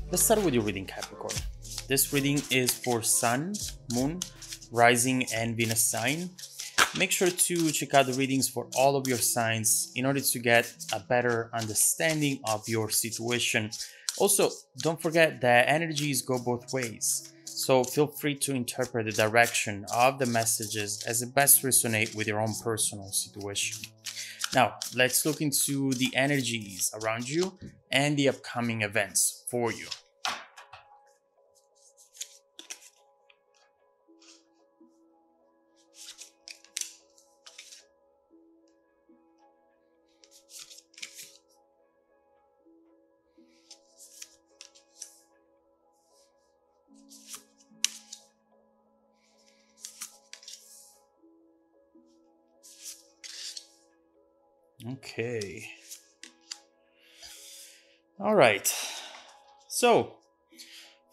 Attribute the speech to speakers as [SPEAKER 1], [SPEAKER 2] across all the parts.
[SPEAKER 1] Let's start with your reading, Capricorn. This reading is for Sun, Moon, Rising, and Venus sign. Make sure to check out the readings for all of your signs in order to get a better understanding of your situation. Also, don't forget that energies go both ways. So feel free to interpret the direction of the messages as it best resonate with your own personal situation. Now, let's look into the energies around you and the upcoming events for you. Okay. All right. So,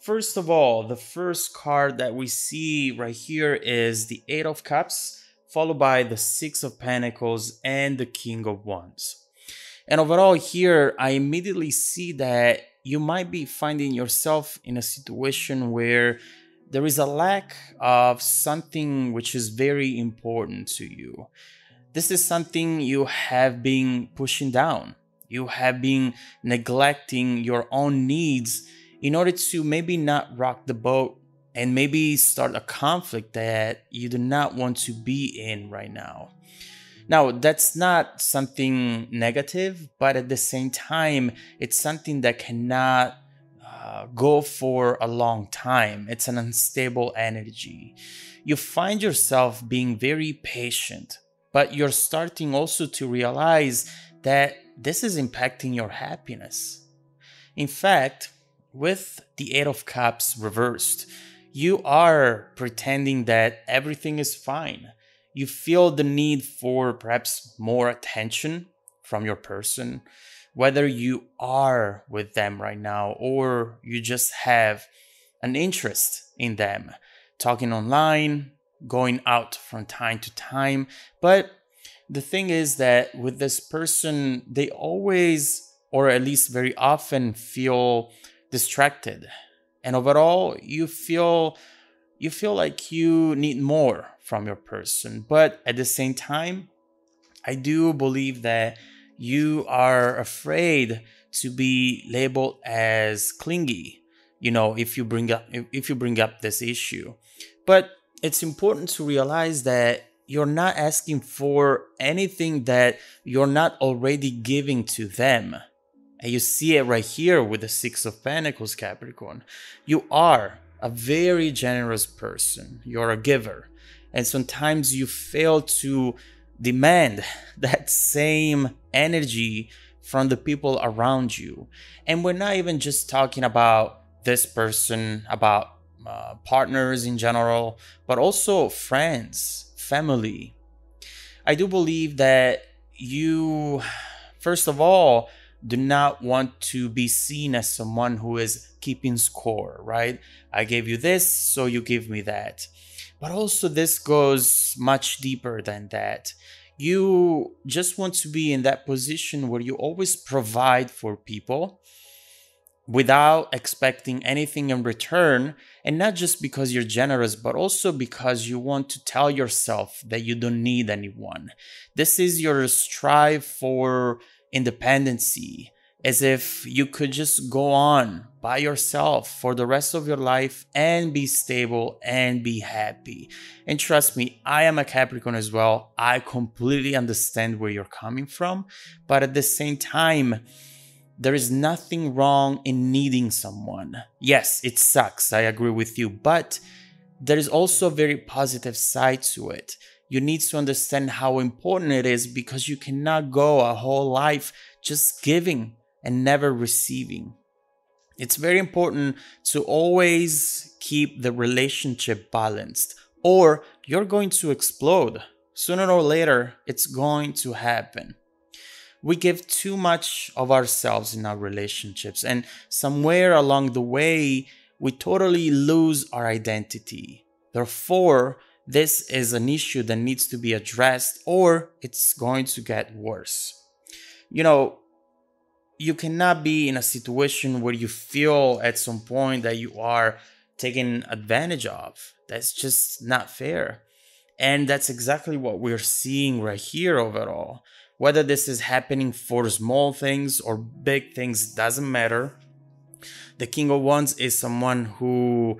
[SPEAKER 1] first of all, the first card that we see right here is the Eight of Cups, followed by the Six of Pentacles and the King of Wands. And overall here, I immediately see that you might be finding yourself in a situation where there is a lack of something which is very important to you. This is something you have been pushing down. You have been neglecting your own needs in order to maybe not rock the boat and maybe start a conflict that you do not want to be in right now. Now, that's not something negative, but at the same time, it's something that cannot go for a long time. It's an unstable energy. You find yourself being very patient, but you're starting also to realize that this is impacting your happiness. In fact, with the Eight of Cups reversed, you are pretending that everything is fine. You feel the need for perhaps more attention from your person, whether you are with them right now or you just have an interest in them, talking online, going out from time to time. But the thing is that with this person, they always, or at least very often, feel distracted. And overall, you feel like you need more from your person. But at the same time, I do believe that you are afraid to be labeled as clingy, if you bring up this issue. But it's important to realize that you're not asking for anything that you're not already giving to them. And you see it right here with the Six of Pentacles, Capricorn. You are a very generous person. You're a giver. And sometimes you fail to demand that same energy from the people around you. And we're not even just talking about this person, about partners in general, but also friends, family. I do believe that you, first of all, do not want to be seen as someone who is keeping score, right? I gave you this, so you give me that. But also this goes much deeper than that. You just want to be in that position where you always provide for people without expecting anything in return, and not just because you're generous, but also because you want to tell yourself that you don't need anyone. This is your strive for independency, as if you could just go on by yourself for the rest of your life and be stable and be happy. And trust me, I am a Capricorn as well. I completely understand where you're coming from, but at the same time, there is nothing wrong in needing someone. Yes, it sucks, I agree with you, but there is also a very positive side to it. You need to understand how important it is, because you cannot go a whole life just giving and never receiving. It's very important to always keep the relationship balanced, or you're going to explode. Sooner or later, it's going to happen. We give too much of ourselves in our relationships, and somewhere along the way, we totally lose our identity. Therefore, this is an issue that needs to be addressed, or it's going to get worse. you cannot be in a situation where you feel at some point that you are taken advantage of. That's just not fair. And that's exactly what we're seeing right here overall. Whether this is happening for small things or big things doesn't matter. The King of Wands is someone who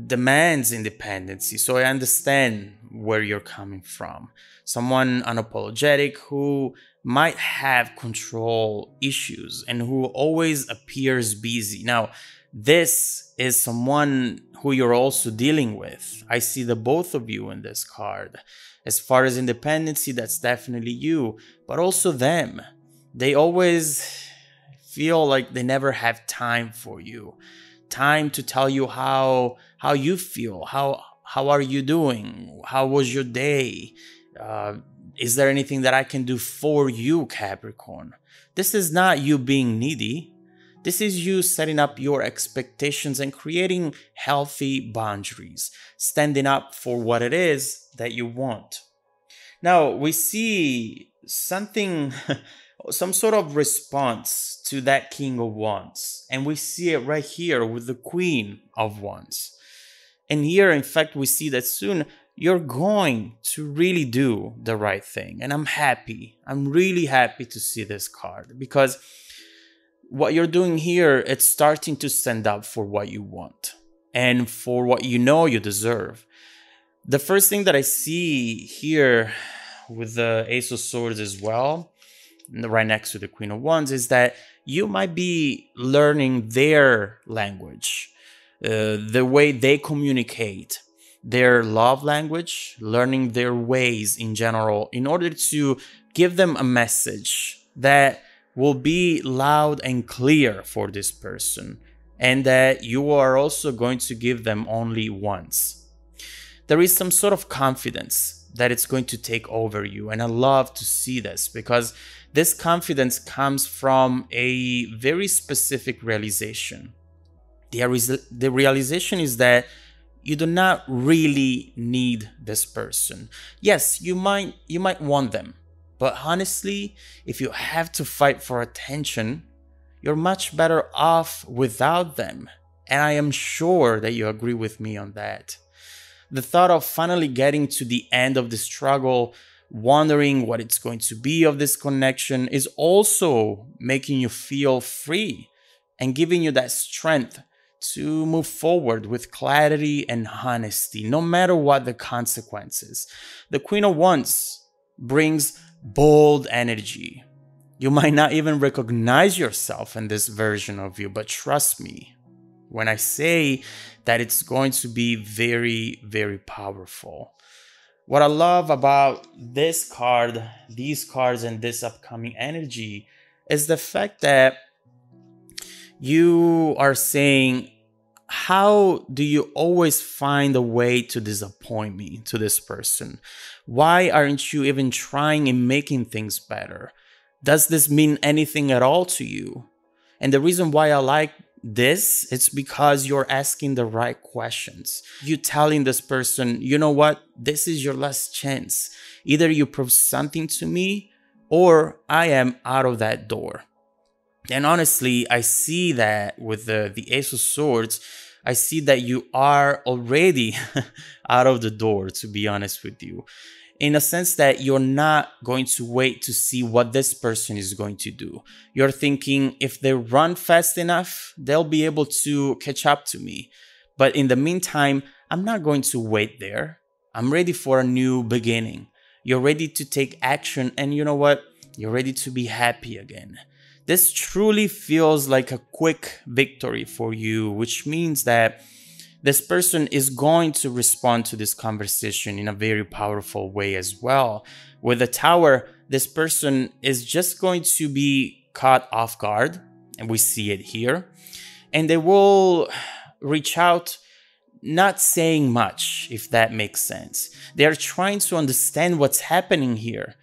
[SPEAKER 1] demands independency. So I understand where you're coming from. Someone unapologetic who might have control issues and who always appears busy. Now, this is someone who you're also dealing with. I see the both of you in this card. As far as independency, that's definitely you, but also them. They always feel like they never have time for you. Time to tell you how you feel, how are you doing, how was your day, is there anything that I can do for you, Capricorn? This is not you being needy. This is you setting up your expectations and creating healthy boundaries, standing up for what it is that you want. Now, we see something, some sort of response to that King of Wands. And we see it right here with the Queen of Wands. And here, in fact, we see that soon you're going to really do the right thing. And I'm happy. I'm really happy to see this card because what you're doing here, it's starting to stand up for what you want and for what you know you deserve. The first thing that I see here with the Ace of Swords as well, right next to the Queen of Wands, is that you might be learning their language, the way they communicate, their love language, learning their ways in general, in order to give them a message that will be loud and clear for this person, and that you are also going to give them only once. There is some sort of confidence that it's going to take over you, and I love to see this because this confidence comes from a very specific realization. The realization is that you do not really need this person. Yes, you might want them, but honestly, if you have to fight for attention, you're much better off without them. And I am sure that you agree with me on that. The thought of finally getting to the end of the struggle, wondering what it's going to be of this connection, is also making you feel free and giving you that strength to move forward with clarity and honesty, no matter what the consequences. The Queen of Wands brings bold energy. You might not even recognize yourself in this version of you, but trust me when I say that it's going to be very, very powerful. What I love about this card, these cards, and this upcoming energy is the fact that you are saying, how do you always find a way to disappoint me, to this person? Why aren't you even trying and making things better? Does this mean anything at all to you? And the reason why I like this, it's because you're asking the right questions. You telling this person, you know what, this is your last chance. Either you prove something to me or I am out of that door. And honestly, I see that with the Ace of Swords, I see that you are already out of the door, to be honest with you. In a sense that you're not going to wait to see what this person is going to do. You're thinking, if they run fast enough, they'll be able to catch up to me. But in the meantime, I'm not going to wait there. I'm ready for a new beginning. You're ready to take action, and you know what? You're ready to be happy again. This truly feels like a quick victory for you, which means that this person is going to respond to this conversation in a very powerful way as well. With the Tower, this person is just going to be caught off guard, and we see it here. And they will reach out, not saying much, if that makes sense. They are trying to understand what's happening here.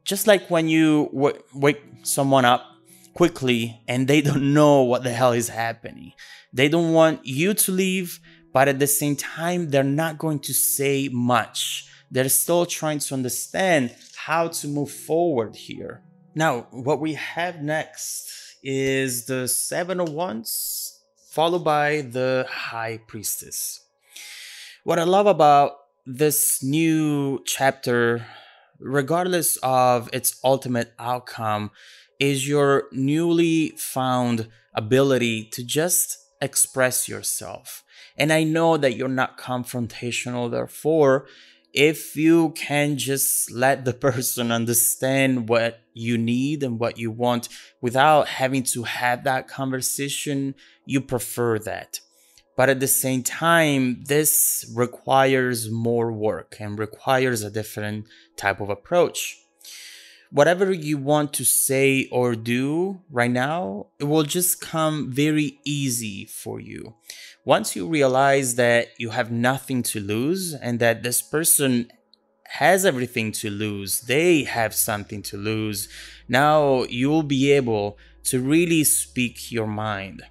[SPEAKER 1] Just like when you wake someone up quickly and they don't know what the hell is happening. They don't want you to leave, but at the same time, they're not going to say much. They're still trying to understand how to move forward here. Now, what we have next is the Seven of Wands, followed by the High Priestess. What I love about this new chapter, regardless of its ultimate outcome, is your newly found ability to just express yourself. And I know that you're not confrontational, therefore, if you can just let the person understand what you need and what you want without having to have that conversation, you prefer that. But at the same time, this requires more work and requires a different type of approach. Whatever you want to say or do right now, it will just come very easy for you. Once you realize that you have nothing to lose and that this person has everything to lose, they have something to lose, now you'll be able to really speak your mind.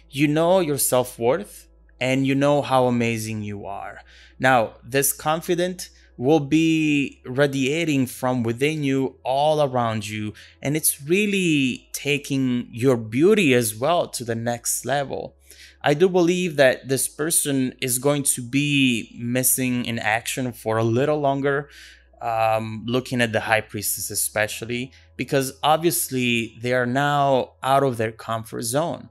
[SPEAKER 1] You know your self-worth and you know how amazing you are. Now, this confidence will be radiating from within you all around you, and it's really taking your beauty as well to the next level. I do believe that this person is going to be missing in action for a little longer, looking at the High Priestess especially, because obviously they are now out of their comfort zone.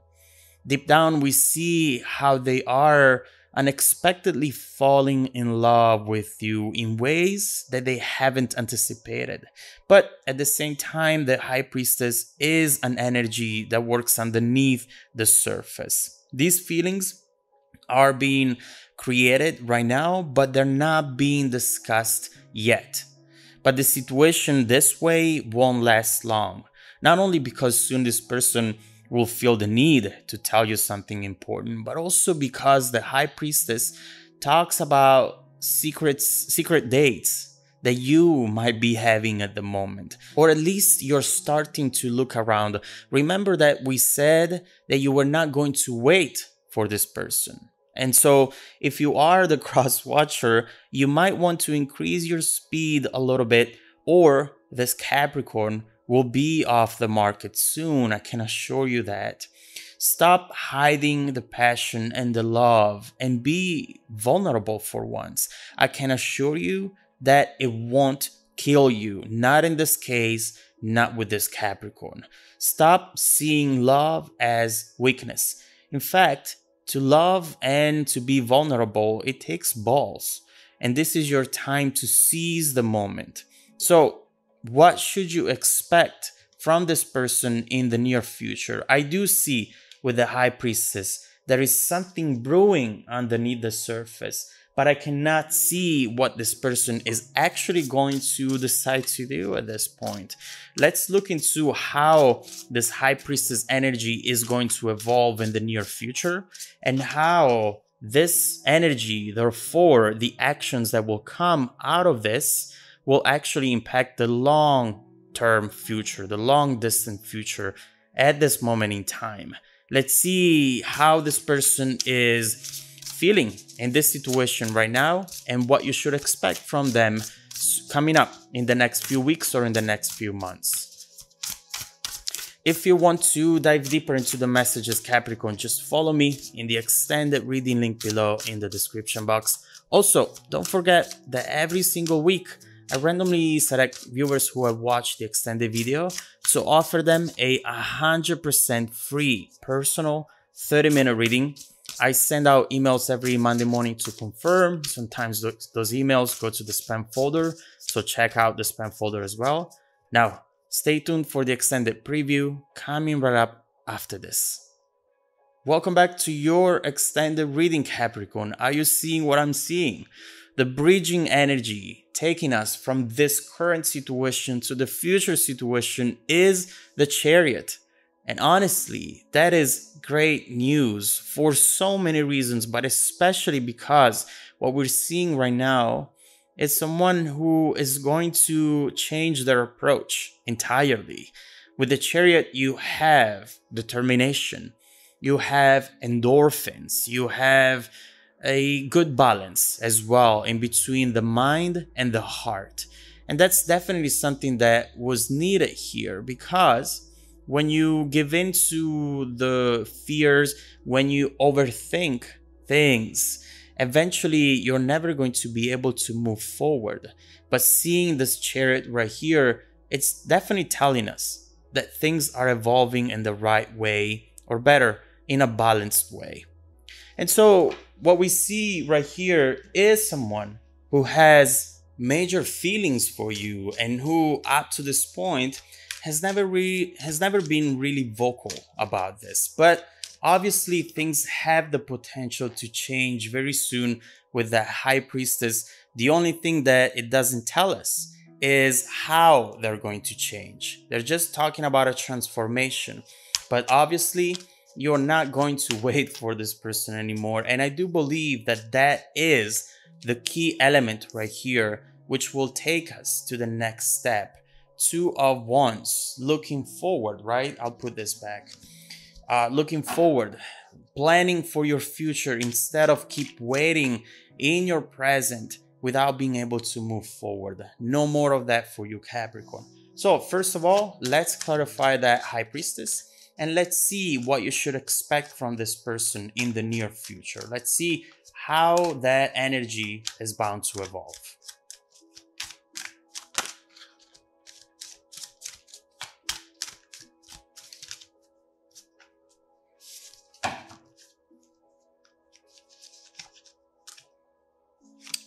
[SPEAKER 1] Deep down, we see how they are unexpectedly falling in love with you in ways that they haven't anticipated. But at the same time, the High Priestess is an energy that works underneath the surface. These feelings are being created right now, but they're not being discussed yet. But the situation this way won't last long. Not only because soon this person will feel the need to tell you something important, but also because the High Priestess talks about secret dates that you might be having at the moment, or at least you're starting to look around. Remember that we said that you were not going to wait for this person. And so if you are the cross watcher, you might want to increase your speed a little bit, or this Capricorn will be off the market soon, I can assure you that. Stop hiding the passion and the love and be vulnerable for once. I can assure you that it won't kill you. Not in this case, not with this Capricorn. Stop seeing love as weakness. In fact, to love and to be vulnerable, it takes balls. And this is your time to seize the moment. So, what should you expect from this person in the near future? I do see with the High Priestess, there is something brewing underneath the surface, but I cannot see what this person is actually going to decide to do at this point. Let's look into how this High Priestess energy is going to evolve in the near future and how this energy, therefore, the actions that will come out of this will actually impact the long-term future, the long-distant future at this moment in time. Let's see how this person is feeling in this situation right now and what you should expect from them coming up in the next few weeks or in the next few months. If you want to dive deeper into the messages, Capricorn, just follow me in the extended reading link below in the description box. Also, don't forget that every single week, I randomly select viewers who have watched the extended video to offer them a 100% free personal 30-minute reading. I send out emails every Monday morning to confirm. Sometimes those emails go to the spam folder, so check out the spam folder as well. Now, stay tuned for the extended preview coming right up after this. Welcome back to your extended reading, Capricorn. Are you seeing what I'm seeing? The bridging energy taking us from this current situation to the future situation is the Chariot. And honestly, that is great news for so many reasons, but especially because what we're seeing right now is someone who is going to change their approach entirely. With the Chariot, you have determination, you have endorphins, you have a good balance as well in between the mind and the heart. And that's definitely something that was needed here, because when you give in to the fears, when you overthink things, eventually you're never going to be able to move forward. But seeing this chariot right here, it's definitely telling us that things are evolving in the right way, or better, in a balanced way. And so what we see right here is someone who has major feelings for you and who up to this point has never been really vocal about this. But obviously things have the potential to change very soon with the high priestess. The only thing that it doesn't tell us is how they're going to change. They're just talking about a transformation. But obviously you're not going to wait for this person anymore. And I do believe that that is the key element right here, which will take us to the next step. Two of Wands, looking forward, right? I'll put this back. Looking forward, planning for your future instead of keep waiting in your present without being able to move forward. No more of that for you, Capricorn. So first of all, let's clarify that High Priestess. And let's see what you should expect from this person in the near future. Let's see how that energy is bound to evolve.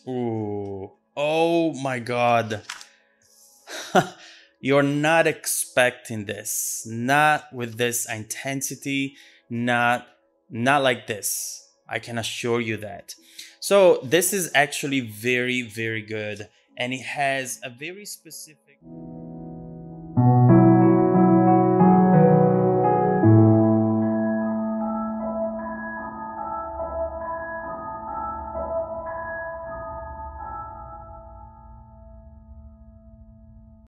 [SPEAKER 1] Ooh, oh my God. You're not expecting this, not with this intensity, not like this. I can assure you that. So this is actually very, very good. And it has a very specific...